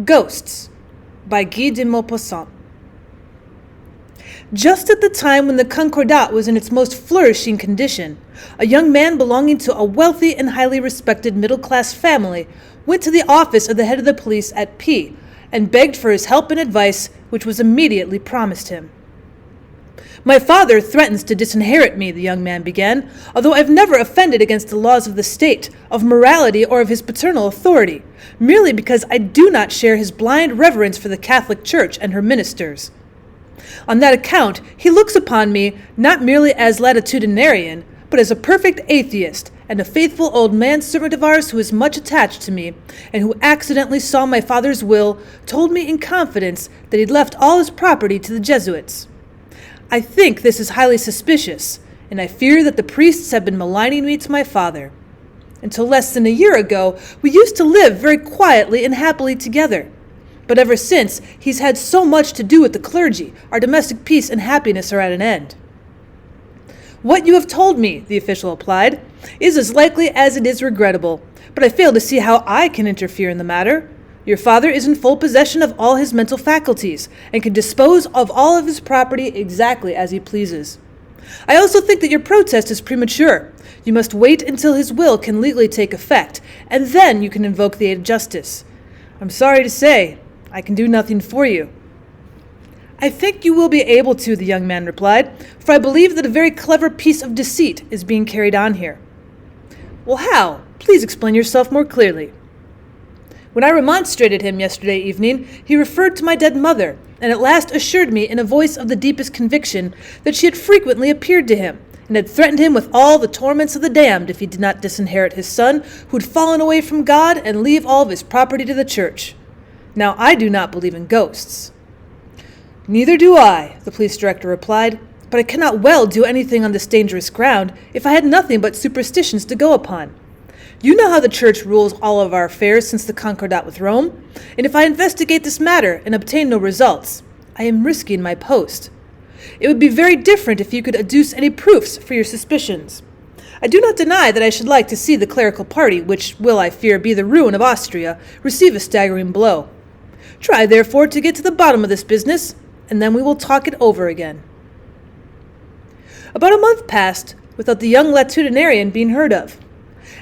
Ghosts by Guy de Maupassant. Just at the time when the Concordat was in its most flourishing condition, a young man belonging to a wealthy and highly respected middle-class family went to the office of the head of the police at P and begged for his help and advice, which was immediately promised him. "My father threatens to disinherit me," the young man began, "although I've never offended against the laws of the state, of morality, or of his paternal authority, merely because I do not share his blind reverence for the Catholic Church and her ministers. On that account, he looks upon me not merely as latitudinarian, but as a perfect atheist, and a faithful old manservant of ours who is much attached to me, and who accidentally saw my father's will, told me in confidence that he'd left all his property to the Jesuits. I think this is highly suspicious, and I fear that the priests have been maligning me to my father. Until less than a year ago, we used to live very quietly and happily together. But ever since, he's had so much to do with the clergy, our domestic peace and happiness are at an end." "What you have told me," the official replied, "is as likely as it is regrettable, but I fail to see how I can interfere in the matter. Your father is in full possession of all his mental faculties, and can dispose of all of his property exactly as he pleases. I also think that your protest is premature. You must wait until his will can legally take effect, and then you can invoke the aid of justice. I'm sorry to say, I can do nothing for you." "I think you will be able to," the young man replied, "for I believe that a very clever piece of deceit is being carried on here." "Well, how? Please explain yourself more clearly." "When I remonstrated him yesterday evening, he referred to my dead mother, and at last assured me in a voice of the deepest conviction that she had frequently appeared to him, and had threatened him with all the torments of the damned if he did not disinherit his son, who had fallen away from God, and leave all of his property to the church. Now, I do not believe in ghosts." "Neither do I," the police director replied, "but I cannot well do anything on this dangerous ground if I had nothing but superstitions to go upon. You know how the Church rules all of our affairs since the Concordat with Rome, and if I investigate this matter and obtain no results, I am risking my post. It would be very different if you could adduce any proofs for your suspicions. I do not deny that I should like to see the clerical party, which will, I fear, be the ruin of Austria, receive a staggering blow. Try, therefore, to get to the bottom of this business, and then we will talk it over again." About a month passed without the young latitudinarian being heard of.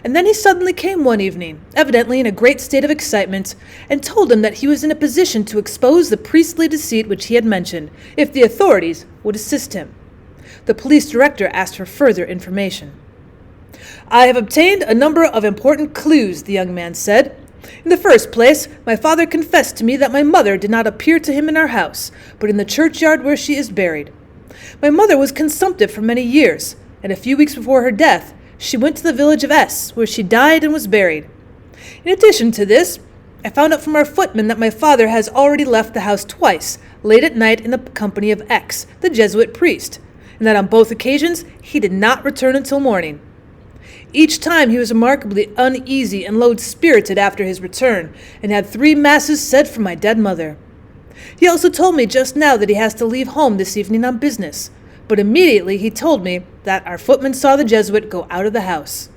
And then he suddenly came one evening, evidently in a great state of excitement, and told him that he was in a position to expose the priestly deceit which he had mentioned, if the authorities would assist him. The police director asked for further information. "I have obtained a number of important clues," the young man said. "In the first place, my father confessed to me that my mother did not appear to him in our house, but in the churchyard where she is buried. My mother was consumptive for many years, and a few weeks before her death, she went to the village of S, where she died and was buried. In addition to this, I found out from our footman that my father has already left the house twice, late at night in the company of X, the Jesuit priest, and that on both occasions he did not return until morning. Each time he was remarkably uneasy and low-spirited after his return, and had 3 masses said for my dead mother. He also told me just now that he has to leave home this evening on business, but immediately he told me that our footman saw the Jesuit go out of the house.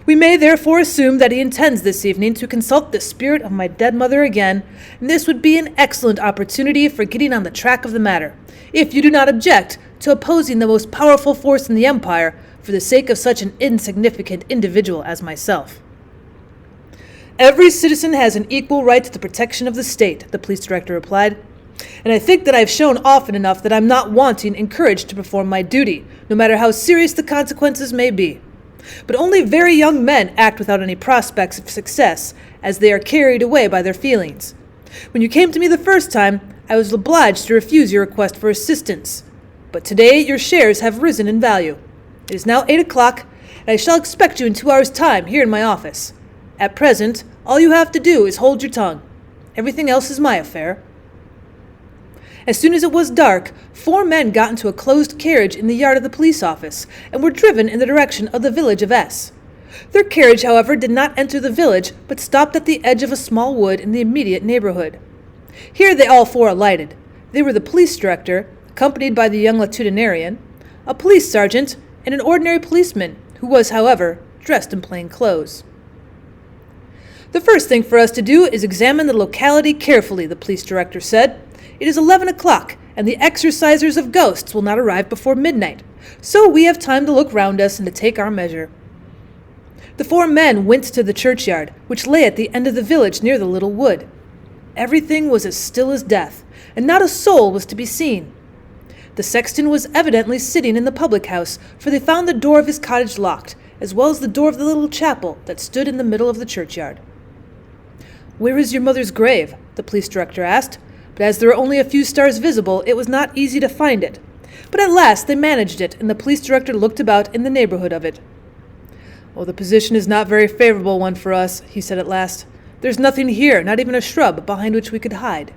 We may therefore assume that he intends this evening to consult the spirit of my dead mother again, and this would be an excellent opportunity for getting on the track of the matter, if you do not object to opposing the most powerful force in the empire for the sake of such an insignificant individual as myself." "Every citizen has an equal right to the protection of the state," the police director replied, "and I think that I have shown often enough that I am not wanting in courage to perform my duty, no matter how serious the consequences may be. But only very young men act without any prospects of success, as they are carried away by their feelings. When you came to me the first time, I was obliged to refuse your request for assistance, but today your shares have risen in value. It is now 8 o'clock, and I shall expect you in 2 hours' time here in my office. At present, all you have to do is hold your tongue. Everything else is my affair." As soon as it was dark, 4 men got into a closed carriage in the yard of the police office, and were driven in the direction of the village of S. Their carriage, however, did not enter the village, but stopped at the edge of a small wood in the immediate neighborhood. Here they all 4 alighted. They were the police director, accompanied by the young latitudinarian, a police sergeant, and an ordinary policeman, who was, however, dressed in plain clothes. "The first thing for us to do is examine the locality carefully," the police director said. "It is 11 o'clock, and the exorcisers of ghosts will not arrive before midnight, so we have time to look round us and to take our measure." The 4 men went to the churchyard, which lay at the end of the village near the little wood. Everything was as still as death, and not a soul was to be seen. The sexton was evidently sitting in the public house, for they found the door of his cottage locked, as well as the door of the little chapel that stood in the middle of the churchyard. "Where is your mother's grave?" the police director asked, but as there were only a few stars visible, it was not easy to find it. But at last they managed it, and the police director looked about in the neighborhood of it. "Well, the position is not a very favorable one for us," he said at last. "There's nothing here, not even a shrub, behind which we could hide."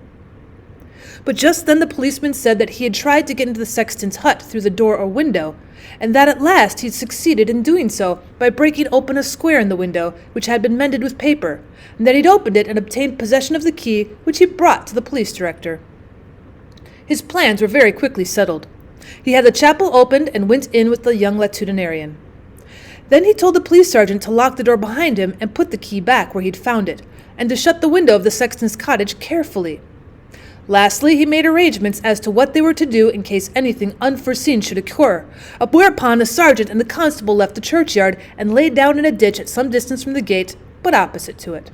But just then the policeman said that he had tried to get into the sexton's hut through the door or window, and that at last he had succeeded in doing so by breaking open a square in the window, which had been mended with paper, and that he'd opened it and obtained possession of the key, which he brought to the police director. His plans were very quickly settled. He had the chapel opened and went in with the young latitudinarian. Then he told the police sergeant to lock the door behind him and put the key back where he'd found it, and to shut the window of the sexton's cottage carefully. Lastly, he made arrangements as to what they were to do in case anything unforeseen should occur, whereupon the sergeant and the constable left the churchyard and lay down in a ditch at some distance from the gate, but opposite to it.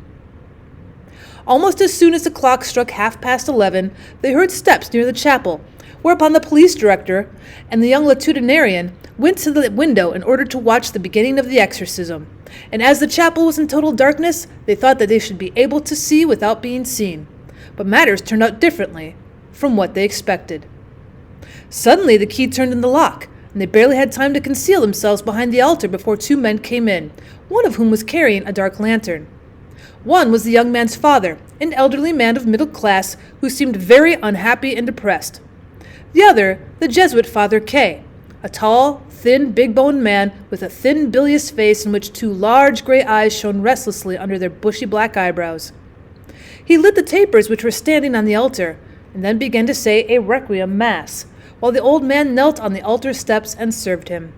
Almost as soon as the clock struck 11:30, they heard steps near the chapel, whereupon the police director and the young latitudinarian went to the window in order to watch the beginning of the exorcism, and as the chapel was in total darkness, they thought that they should be able to see without being seen. But matters turned out differently from what they expected. Suddenly the key turned in the lock, and they barely had time to conceal themselves behind the altar before 2 men came in, one of whom was carrying a dark lantern. One was the young man's father, an elderly man of middle class who seemed very unhappy and depressed. The other, the Jesuit Father K., a tall, thin, big-boned man with a thin, bilious face in which 2 large gray eyes shone restlessly under their bushy black eyebrows. He lit the tapers which were standing on the altar, and then began to say a requiem mass, while the old man knelt on the altar steps and served him.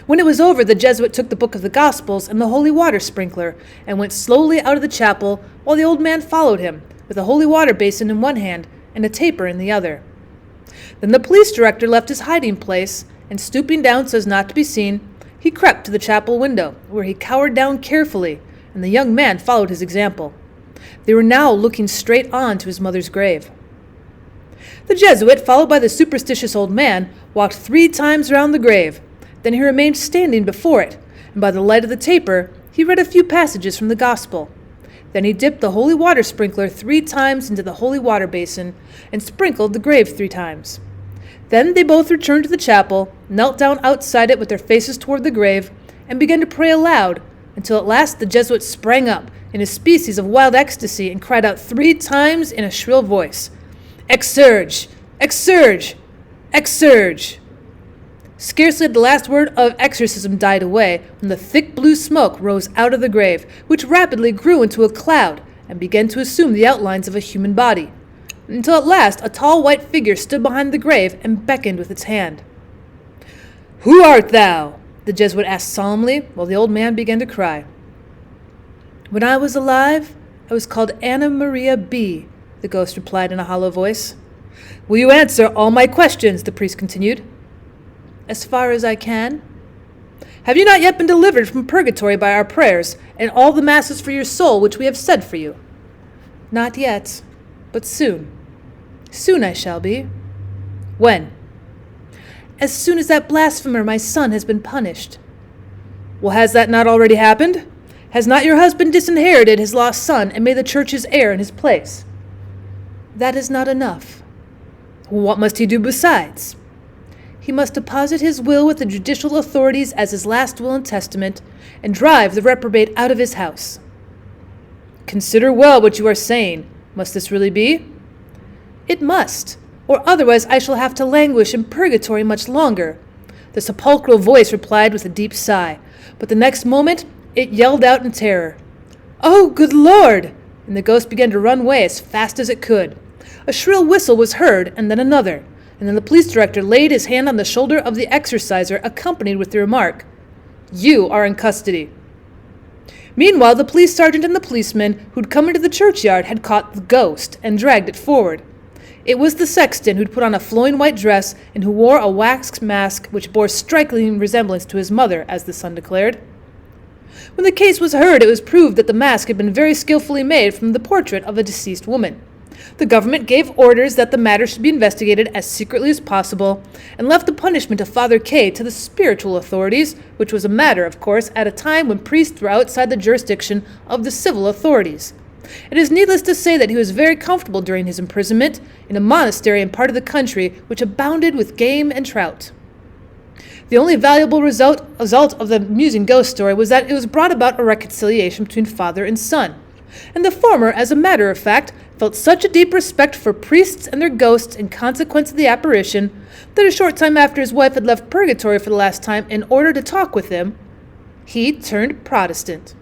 When it was over, the Jesuit took the book of the Gospels and the holy water sprinkler, and went slowly out of the chapel, while the old man followed him, with a holy water basin in one hand and a taper in the other. Then the police director left his hiding place, and stooping down so as not to be seen, he crept to the chapel window, where he cowered down carefully, and the young man followed his example. They were now looking straight on to his mother's grave. The Jesuit, followed by the superstitious old man, walked 3 times round the grave. Then he remained standing before it, and by the light of the taper, he read a few passages from the Gospel. Then he dipped the holy water sprinkler 3 times into the holy water basin, and sprinkled the grave 3 times. Then they both returned to the chapel, knelt down outside it with their faces toward the grave, and began to pray aloud, until at last the Jesuit sprang up in a species of wild ecstasy and cried out 3 times in a shrill voice, "Exsurge! Exsurge! Exsurge!" Scarcely had the last word of exorcism died away when the thick blue smoke rose out of the grave, which rapidly grew into a cloud and began to assume the outlines of a human body, until at last a tall white figure stood behind the grave and beckoned with its hand. "Who art thou?" the Jesuit asked solemnly, while the old man began to cry. "When I was alive, I was called Anna Maria B., the ghost replied in a hollow voice. "Will you answer all my questions?" the priest continued. "As far as I can." "Have you not yet been delivered from purgatory by our prayers and all the masses for your soul which we have said for you?" "Not yet, but soon. Soon I shall be." "When?" "As soon as that blasphemer, my son, has been punished." "Well, has that not already happened? Has not your husband disinherited his lost son and made the church his heir in his place?" "That is not enough." "What must he do besides?" "He must deposit his will with the judicial authorities as his last will and testament, and drive the reprobate out of his house." "Consider well what you are saying. Must this really be?" "It must, or otherwise I shall have to languish in purgatory much longer." The sepulchral voice replied with a deep sigh, but the next moment it yelled out in terror, "Oh, good Lord!" and the ghost began to run away as fast as it could. A shrill whistle was heard, and then another, and then the police director laid his hand on the shoulder of the exorciser, accompanied with the remark, "You are in custody." Meanwhile, the police sergeant and the policeman who'd come into the churchyard had caught the ghost and dragged it forward. It was the sexton who'd put on a flowing white dress and who wore a wax mask which bore striking resemblance to his mother, as the son declared. When the case was heard, it was proved that the mask had been very skillfully made from the portrait of a deceased woman. The government gave orders that the matter should be investigated as secretly as possible and left the punishment of Father K to the spiritual authorities, which was a matter, of course, at a time when priests were outside the jurisdiction of the civil authorities. It is needless to say that he was very comfortable during his imprisonment in a monastery in part of the country which abounded with game and trout. The only valuable result of the amusing ghost story was that it was brought about a reconciliation between father and son, and the former, as a matter of fact, felt such a deep respect for priests and their ghosts in consequence of the apparition that a short time after his wife had left purgatory for the last time in order to talk with him, he turned Protestant.